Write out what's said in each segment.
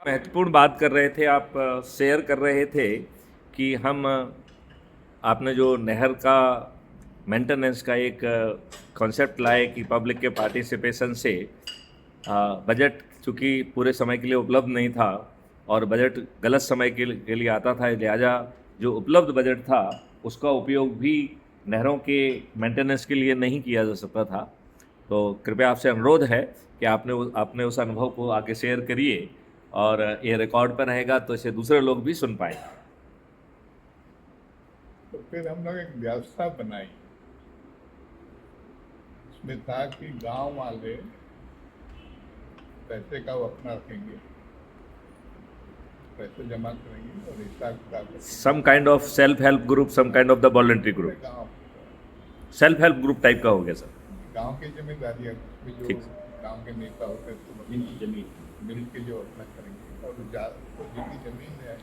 महत्वपूर्ण बात कर रहे थे आप, शेयर कर रहे थे कि हम आपने जो नहर का मेंटेनेंस का एक कॉन्सेप्ट लाए कि पब्लिक के पार्टिसिपेशन से बजट चूँकि पूरे समय के लिए उपलब्ध नहीं था और बजट गलत समय के लिए आता था, लिहाजा जो उपलब्ध बजट था उसका उपयोग भी नहरों के मेंटेनेंस के लिए नहीं किया जा सकता था। तो कृपया आपसे अनुरोध है कि आपने उस अनुभव को आगे शेयर करिए और ये रिकॉर्ड पर रहेगा तो इसे दूसरे लोग भी सुन पाए। तो फिर हम लोग एक व्यवस्था बनाई। इसमें था कि गांव वाले पैसे का वो अपना रखेंगे, पैसे जमा करेंगे और हिसाब किताब रखेंगे। Some kind of self help group, some kind of the voluntary पूरे ग्रुप, गांव सेल्फ हेल्प ग्रुप टाइप का हो गया सर। गांव की जिम्मेदारी है, उसमें जो ठीक। गांव के नेता होते हैं तो जमीन मिल के जो अपना करेंगे और तो जितनी जमीन है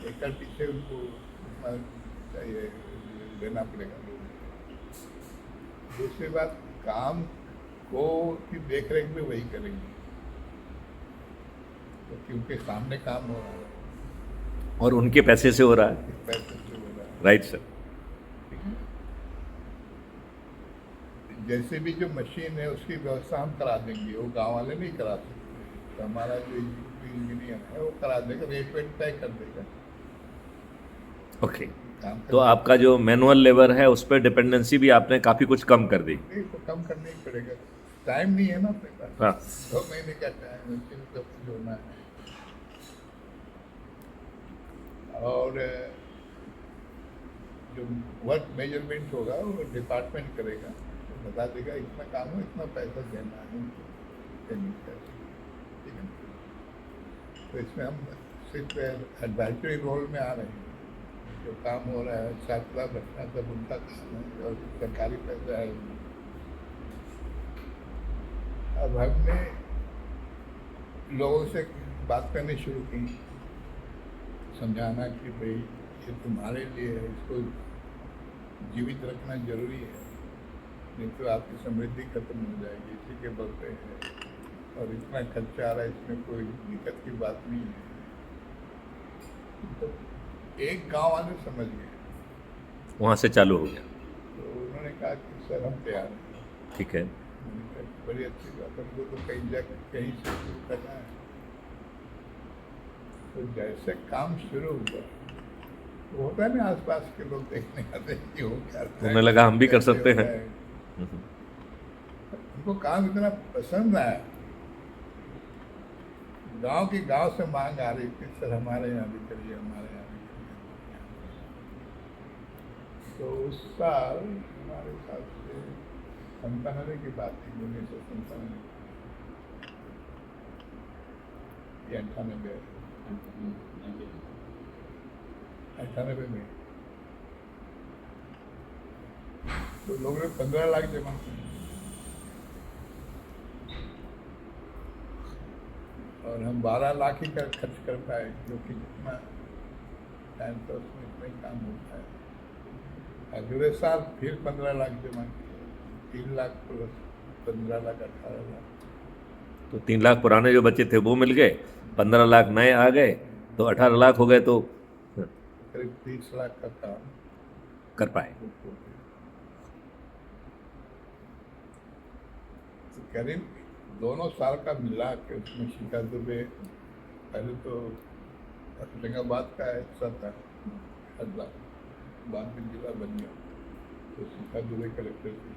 एकड़ पीछे उनको उतना चाहिए देना पड़ेगा। दूसरी बात, काम को की देख रेख भी वही करेंगे क्योंकि उनके सामने काम हो रहा है, और उनके पैसे से हो रहा है। पैसे से हो रहा है। Right sir. ठीक है, जैसे भी जो मशीन है उसकी व्यवस्था हम करा देंगे, वो गांव वाले नहीं करा सकते। तो हमारा जो इंजीनियर है वो करा देगा, रेट वेट तय कर देगा। ओके। काम तो करने आपका जो मैनुअल लेबर है उस पर डिपेंडेंसी भी आपने काफ़ी कुछ कम कर दी। को कम करना ही पड़ेगा, टाइम नहीं है ना अपने पास। हाँ। 2 महीने का टाइम है, फिर सब कुछ होना है। और जो वर्क मेजरमेंट होगा वो डिपार्टमेंट करेगा, तो बता देगा इतना काम हो, इतना पैसा देना है पेमेंट करके। ठीक है, तो इसमें हम सिर्फ एडवाइजरी रोल में आ रहे हैं। जो काम हो रहा है छात्रा बचना सब उनका काम है और सरकारी पैसा है। अब हमने लोगों से बात करनी शुरू की, समझाना कि भाई ये तुम्हारे लिए है, इसको जीवित रखना जरूरी है, नहीं तो आपकी समृद्धि खत्म हो जाएगी। इसी के बल पे है और इतना खर्चा आ रहा है, इसमें कोई दिक्कत की बात नहीं है। तो एक गांव वाले समझ गए, वहाँ से चालू हो गया। तो उन्होंने कहा कि सर हम तैयार हैं। ठीक है। मैंने कहा, बड़ी अच्छी बात, हमको तो कहीं जाकर कहीं से शुरू करना है। तो जैसे काम शुरू हुआ तो होता है ना, आसपास के लोग देखने आते हैं कि वो क्या करता है, उन्हें लगा हम भी कर कैसे सकते हो हैं। रहा है। उनको काम इतना पसंद आया, गांव की गांव से मांग आ रही थी, सर हमारे यहाँ भी करिए, हमारे यहाँ भी करिए। तो उस साल हमारे हिसाब से 97 की बात थी, 1997 या 98 में। तो लोगों ने 15 लाख जमा किए और हम 12 लाख ही खर्च कर पाए, क्योंकि जितना टाइम था उसमें इतना ही काम होता है। अगले साल फिर 15 लाख जमा किए, 3 लाख प्लस 15 लाख 18 लाख। तो 3 लाख पुराने जो बच्चे थे वो मिल गए, 15 लाख नए आ गए, तो 18 लाख हो गए, तो करीब 30 लाख का काम कर पाए। हो गया। तो करीब दोनों साल का मिला के उसमें शिखा दुबे, पहले तो औरंगाबाद का हिस्सा था, हजला, बाद में जिला बन गया, तो शिखा दुबे कलेक्टर थी।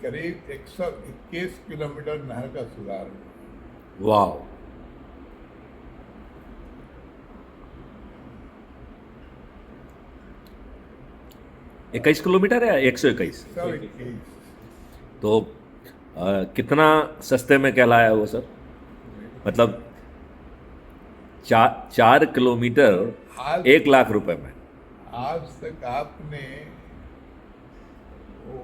करीब 121 किलोमीटर नहर का सुधार हुआ। वाह। 21 किलोमीटर या 121? 121। तो कितना सस्ते में कहलाया वो सर? मतलब 4 किलोमीटर आज 1 लाख रुपए में। आज तक आपने वो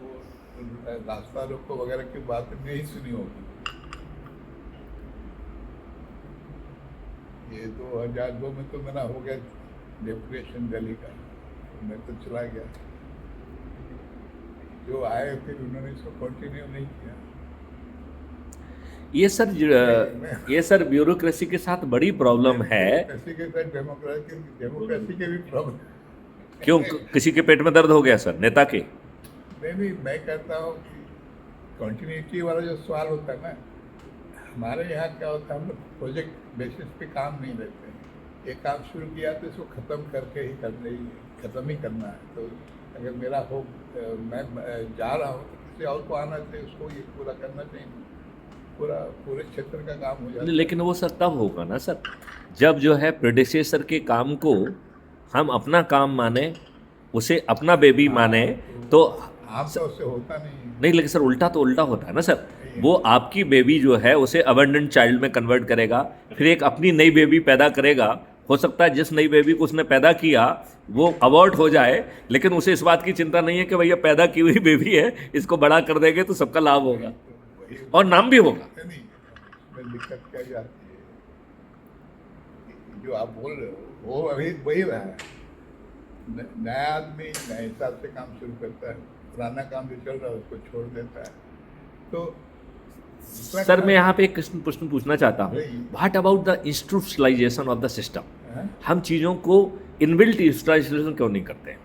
रास्ता रोको वगैरह की बात नहीं सुनी होगी। ये 2002 में तो मेरा हो गया डेपुटेशन दिल्ली का, मैं तो चला गया। जो आए फिर उन्होंने इसको कंटिन्यू नहीं किया। ये सर ब्यूरोक्रेसी के साथ बड़ी प्रॉब्लम है। डेमोक्रेसी के साथ डेमोक्रेसी के भी प्रॉब्लम। क्यों, किसी के पेट में दर्द हो गया सर नेता के? नहीं, मैं कहता हूँ कि कंटिन्यूटी वाला जो सवाल होता है ना, हमारे यहाँ क्या होता है, हम लोग प्रोजेक्ट बेसिस पे काम नहीं लेते हैं। एक काम शुरू किया तो इसको ख़त्म करके ही ख़त्म ही करना है। तो अगर मेरा हो, मैं जा रहा हूँ तो किसी और को आना चाहिए, उसको ये पूरा करना चाहिए, पूरे क्षेत्र का काम हो जाता है। लेकिन वो सर तब होगा ना सर, जब जो है प्रेडिसेसर के काम को हम अपना काम माने, उसे अपना बेबी माने। तो आप तो उससे होता नहीं है। नहीं, लेकिन सर उल्टा तो उल्टा होता है ना सर। वो आपकी बेबी जो है उसे अबंडेंट चाइल्ड में कन्वर्ट करेगा, फिर एक अपनी नई बेबी पैदा करेगा। हो सकता है जिस नई बेबी को उसने पैदा किया वो अबॉर्ट हो जाए, लेकिन उसे इस बात की चिंता नहीं है कि भैया पैदा की हुई बेबी है, इसको बड़ा कर देंगे तो सबका लाभ होगा और नाम भी होगा। नहीं, इसमें दिक्कत क्या जाती है, जो आप बोल रहे हो वो अभी वही रहा है। नया आदमी नए हिसाब से काम शुरू करता है, पुराना काम जो चल रहा है उसको छोड़ देता है। तो सर मैं यहाँ पे एक प्रश्न पूछना चाहता हूँ, what about the institutionalisation of the system? हम चीज़ों को इनबिल्ट इंस्टीट्यूशनलाइजेशन क्यों नहीं करते हैं?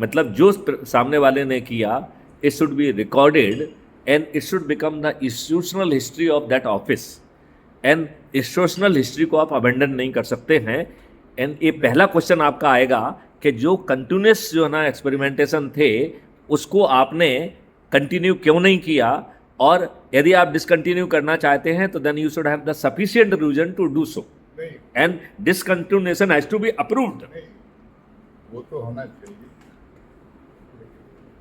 मतलब जो सामने वाले ने किया, it should be recorded and it should become the institutional history of that office. And institutional history को आप अबेंडन नहीं कर सकते हैं। एंड ये पहला क्वेश्चन आपका आएगा कि जो कंटिन्यूस जो है ना एक्सपेरिमेंटेशन थे उसको आपने कंटिन्यू क्यों नहीं किया, और यदि आप डिसकंटिन्यू करना चाहते हैं तो then you should have the sufficient reason to do so, and discontinuation has to be approved. वो तो होना चाहिए।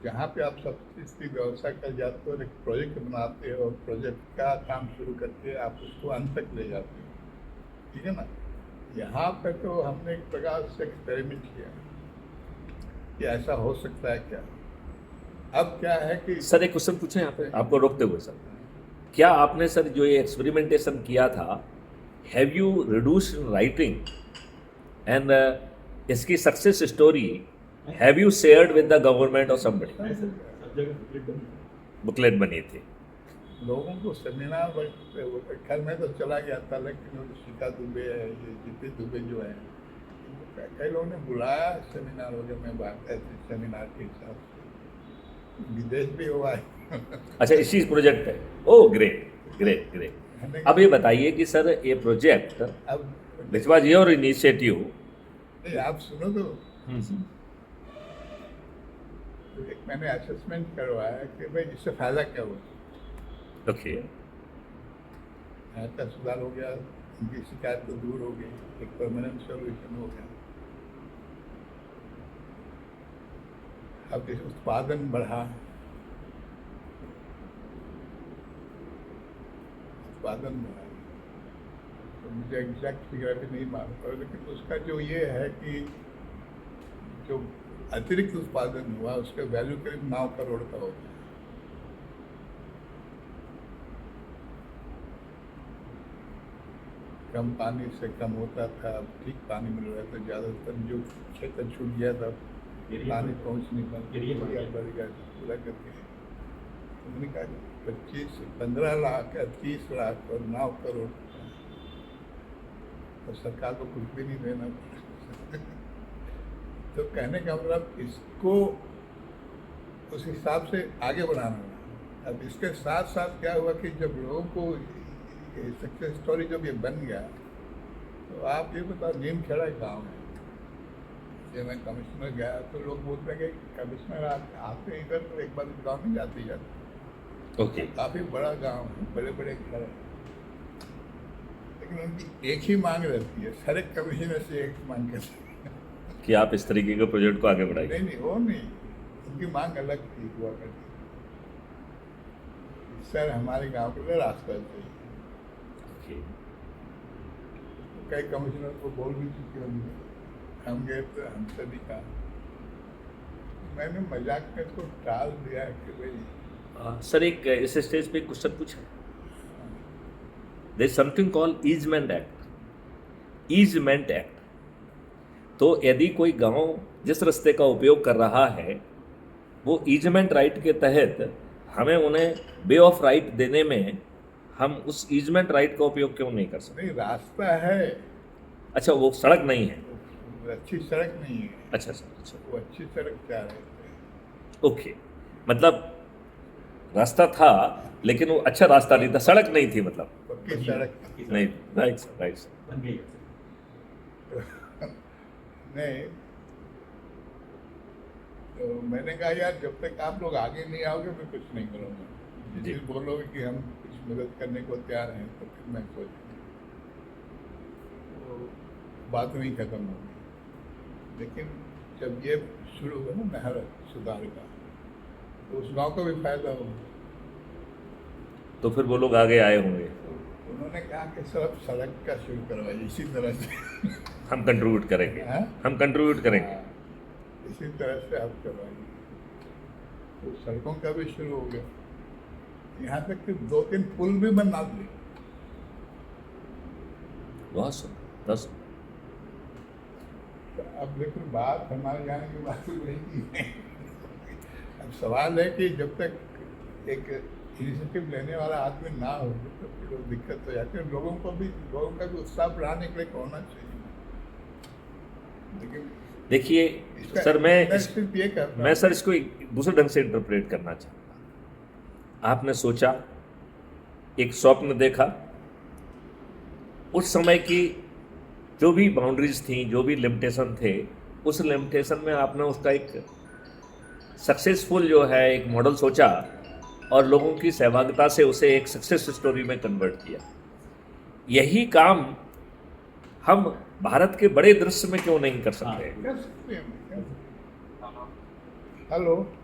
जहाँ पे आप सब चीज़ की व्यवस्था कर जाते हो, एक प्रोजेक्ट बनाते हो, प्रोजेक्ट का काम शुरू करके आप उसको अंत तक ले जाते हो, ठीक है ना। यहाँ पे तो हमने एक प्रकार से एक्सपेरिमेंट किया कि ऐसा हो सकता है क्या। अब क्या है कि सर एक क्वेश्चन पूछे यहाँ पे आपको रोकते हुए, सर क्या आपने सर जो ये एक्सपेरिमेंटेशन किया था, have you reduce writing and इसकी success story have you shared with the government और समबडी? बुकलेट बनी थी, लोगों को सेमिनार खैर मैं तो चला गया था, लेकिन शिका दुबे है, ये जीते दुबे जो है, कई लोगों ने बुलाया सेमिनार वगैरह में, बात ऐसे सेमिनार के हिसाब से विदेश भी हुआ है। अच्छा इसी प्रोजेक्ट पे? Oh great great great. अब ये बताइए कि सर ये प्रोजेक्ट अब विच वाज योर इनिशिएटिव, आप सुनो तो एक मैंने असेसमेंट करवाया कि भाई इससे फायदा क्या हुआ। ओके, का सुधार हो गया, उनकी शिकायत तो दूर हो गई, एक परमानेंट सोल्यूशन हो गया। अब इस उत्पादन बढ़ा, तो मुझे एग्जैक्ट फिगर भी नहीं मालूम पड़ा, लेकिन उसका जो ये है कि जो अतिरिक्त उत्पादन हुआ उसका वैल्यू करीब 9 करोड़ का हो गया। कम पानी से कम होता था, अब ठीक पानी मिल रहा था, ज़्यादातर जो क्षेत्र छूट गया था पानी पहुँच नहीं पाता, बढ़ गया पूरा करके। उन्होंने कहा 15 लाख या 30 लाख और 9 करोड़, और सरकार को कुछ भी नहीं देना पड़ा। तो कहने का मतलब इसको उस हिसाब से आगे बढ़ाना। अब इसके साथ साथ क्या हुआ कि जब लोगों को सक्सेस स्टोरी जब ये बन गया, तो आप ये बताओ नीमखेड़ा गाँव है, जब मैं कमिश्नर गया तो लोग बोलते हैं कि कमिश्नर आते इधर तो एक बार इस गाँव में जाते जाते। ओके, काफ़ी बड़ा गाँव है, बड़े बड़े घर हैं, लेकिन उनकी एक ही मांग रहती है, हर एक कमिश्नर से एक मांग करती है कि आप इस तरीके के प्रोजेक्ट को आगे बढ़ाइए। नहीं वो नहीं, उनकी मांग अलग थी हुआ करती। सर हमारे गांव के लिए रास्ता चाहिए। कई कमिश्नर को बोल भी चुके होंगे, हम गए तो हमसे नहीं कहा। मैंने मजाक में इसको टाल दिया कि भाई सर एक इस स्टेज पे क्वेश्चन पूछा, there is something called easement act. Easement act, तो यदि कोई गांव जिस रास्ते का उपयोग कर रहा है वो ईजमेंट राइट के तहत हमें उन्हें वे ऑफ राइट देने में हम उस ईजमेंट राइट का उपयोग क्यों नहीं कर सकते? नहीं, रास्ता है, अच्छा, वो सड़क नहीं है। वो अच्छी सड़क नहीं है। अच्छा सर, अच्छा, वो अच्छी सड़क चाह रहे थे। ओके, मतलब रास्ता था लेकिन वो अच्छा रास्ता नहीं था, सड़क नहीं थी मतलब। पक्की सड़क नहीं, राइट सर, राइट सर। बन गई है। नहीं, तो मैंने कहा यार जब तक आप लोग आगे नहीं आओगे मैं कुछ नहीं करूँगा। जी। जिस दिन बोलोगे कि हम कुछ मदद करने को तैयार हैं तो फिर मैं सोचूंगा। तो बात नहीं खत्म होगी। लेकिन जब ये शुरू हुआ ना नहर सुधार का, तो उस गांव को भी फायदा होगा। तो फिर वो लोग आगे आए होंगे। उन्होंने कहा कि सब सड़क का शुरू करवाइए इसी तरह से। हम कंट्रीब्यूट करेंगे, हाँ? हम कंट्रीब्यूट करेंगे। हाँ, इसी तरह से आप करवाइए। तो सड़कों का भी शुरू हो गया, यहाँ तक कि 2-3 पुल भी बना दिए। बहुत सुंदर, बहुत सुंदर। तो अब लेकिन बात हमारे जाने की बात वही की है। अब सवाल है कि जब तक एक इनिशिएटिव लेने वाला आदमी ना हो तो फिर वो दिक्कत हो जाती है। लोगों का भी उत्साह बढ़ाने के लिए होना चाहिए। लेकिन देखिए इसका सर, मैं सिर्फ ये कहता मैं हूँ, सर इसको एक दूसरे ढंग से इंटरप्रेट करना चाहूँगा। आपने सोचा, एक स्वप्न देखा, उस समय की जो भी बाउंड्रीज थी, जो भी लिमिटेशन थे, उस लिमिटेशन में आपने उसका एक सक्सेसफुल जो है एक मॉडल सोचा और लोगों की सहभागिता से उसे एक सक्सेस स्टोरी में कन्वर्ट किया। यही काम हम भारत के बड़े दृश्य में क्यों नहीं कर सकते? कर सकते हैं। हेलो।